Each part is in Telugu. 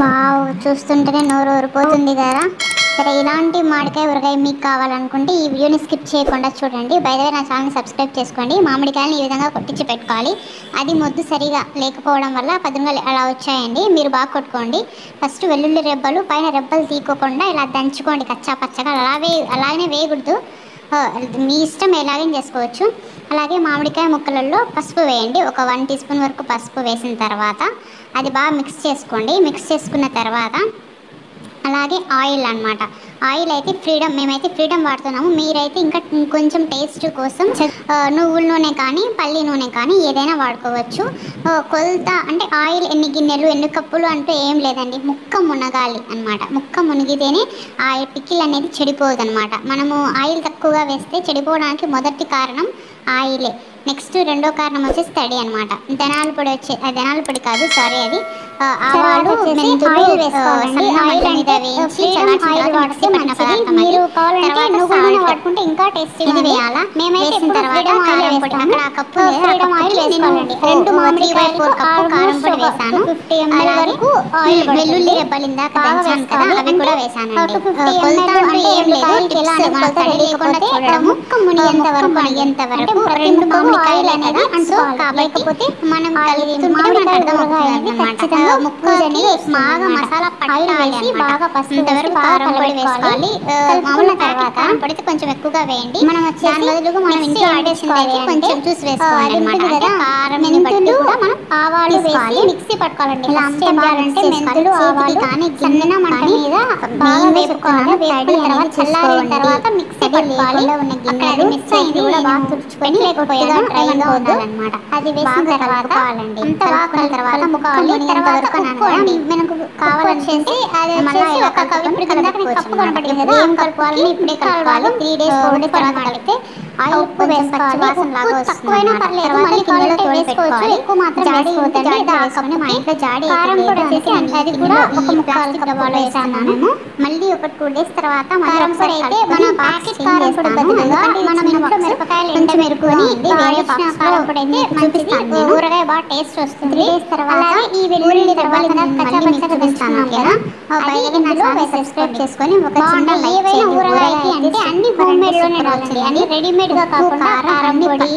వావ్! చూస్తుంటేనే నోరు ఊరిపోతుంది కదా! సరే, ఇలాంటి మామిడికాయ ఊరగాయ మీకు కావాలనుకుంటే ఈ వీడియోని స్కిప్ చేయకుండా చూడండి. బై ద వే నా ఛానల్‌ని సబ్స్క్రైబ్ చేసుకోండి. మామిడికాయలని ఈ విధంగా కొట్టించి పెట్టుకోవాలి. అది మొద్దు సరిగా లేకపోవడం వల్ల పదునుగా అలా వచ్చాయండి. మీరు బాగా కొట్టుకోండి. ఫస్ట్ వెల్లుల్లి రెబ్బలు పైన రెబ్బలు తీయకోకుండా ఇలా దంచుకోండి కచ్చా పచ్చగా. అలాగనే వేయకూడదు. మీ ఇష్టం ఎలాగైనా చేసుకోవచ్చు. అలాగే మామిడికాయ ముక్కలలో పసుపు వేయండి. ఒక 1 టీ స్పూన్ వరకు పసుపు వేసిన తర్వాత అది బాగా మిక్స్ చేసుకోండి. మిక్స్ చేసుకున్న తర్వాత అలాగే ఆయిల్ అన్నమాట. ఆయిల్ అయితే మేమైతే ఫ్రీడమ్ వాడుతున్నాము. మీరైతే ఇంకా కొంచెం టేస్ట్ కోసం నువ్వుల నూనె కానీ పల్లి నూనె కానీ ఏదైనా వాడుకోవచ్చు. కొలత అంటే ఆయిల్ ఎన్ని గిన్నెలు ఎన్ని కప్పులు అంటూ ఏం లేదండి. ముక్క మునగాలి అన్నమాట. ముక్క మునిగితేనే ఆ పికిల్ అనేది చెడిపోదు అన్నమాట. మనము ఆయిల్ తక్కువగా వేస్తే చెడిపోవడానికి మొదటి కారణం ఆయిలే. నెక్స్ట్ రెండో కారణం వచ్చేసి తడి అనమాట. ధనాల పొడి కాదు, సారీ, అది ఆవాలు, మెంతులు వేయించి మీరు కావాలంటే నువ్వుల నూనె వాడుకుంటే ఇంకా టేస్టీగా వేయాలా. మేమైతే తర్వాత కారం పొడి, అక్కడ ఆ కప్పు ఫ్రీడమ్ ఆయిల్ వేసుకోవాలండి. 2 మామిడికాయలకు కారం పొడి వేసాను. 250 ml వరకు ఆయిల్, వెల్లుల్లి రెబ్బలు ఇందాక దంచాను కదా అవి కూడా వేసానండి. 250 ml అంటే ఏం లేదు, ఎలా మన తడి లేకుండా చూడడం, ముక్క మునిగేంత వరకు 2 మామిడికాయలు అనేది అంటుకోవాలి. కాబట్టి మనం కలుపుతుంటే మనకు అర్థమవుతుంది అన్నమాట. ముక్క అనేది బాగా మసాలా పట్టాలి, బాగా పసుపు వరకు కారం పొడి వేసుకోవాలి. మామూలు తర్వాత కారం పొడి కొంచెం ఎక్కువగా వేయండి. మనం దాని బదులుగా మనం ఇంట్లో ఆడేసింది కొంచెం చూసి వేసుకోవాలి అన్నమాట. కారం మెంతులు మనం ఆవాలు వేసి మిక్సీ పట్టుకోవాలండి. ఇలా అంతా చేయాలంటే మెంతులు ఆవాలు కానీ సన్న మంట మీద బాగా వేపుకోవాలి. వేపుకున్న తర్వాత చల్లారిన తర్వాత మిక్సీ పట్టుకోవాలి. అక్కడ మిక్స్ అయింది కూడా బాగా తుడుచుకొని లేకపోయినా డ్రైగా ఉండాలన్నమాట. అది వేసిన తర్వాత అంత బాగా తర్వాత ముక్కాలి. తర్వాత ఉప్పు అండి, మనకు కావాలొచ్చేసి అది వచ్చేసి ఒక కప్పు. కప్పు కనపడింది కదా, ఏం కలుపుకోవాలని ఇప్పుడే కలపాలి. 3 days 4 days తర్వాత కలిపితే ఆయిల్ ఉప్పు వేసుకోవాలి. ఉప్పు తక్కువైనా పర్లేదు, మళ్ళీ కావాలంటే వేసుకోవచ్చు. ఎక్కువ మాత్రం వేసుకోవద్దండి. వేసుకొని మా ఇంట్లో జాడి కారం పొడి వచ్చేసి అది కూడా ఒక ముక్కాలు డబ్బాలో వేసాను మేము. మళ్ళీ ఒక 2 days తర్వాత కారం పొడి అయితే మన ప్యాకెట్ కారం పొడి బదులుగా మనం ఇంట్లో మిరపకాయలు ఎండబెట్టుకొని వేరే కారం పొడి అయితే మంచిది. ఊరగాయ బాగా టేస్ట్ వస్తుంది. 3 days తర్వాత ఈ వెల్లుల్లి రెబ్బలు కచ్చా దంచుకున్నాం కదా, అది ఇందులో సబ్స్క్రైబ్ చేసుకొని ఒక చిన్న లైక్ చేయండి. ఊరగాయకి అంటే అన్ని హోమ్ మేడ్ లోనే రావాలి, అన్ని రెడీమేడ్ గా కాకుండా కారం పొడి,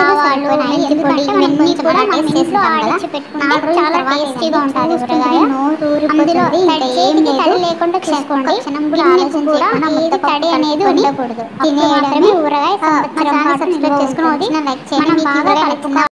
ఆవాలు, మెంతి పొడి ఇవన్నీ కూడా మనం ఇంట్లో ఆడించి పెట్టుకుంటే చాలా టేస్టీగా ఉంటుంది ఊరగాయ. అందులో తడి లేకుండా చేసుకోండి. గిన్నెకు కూడా ఏది తడి అనేది ఉండకూడదు. తినేయడమే ఊరగాయ. సబ్స్క్రైబ్ చేసుకుని లైక్ చేయండి. బాగా కలుపుకోవాలి.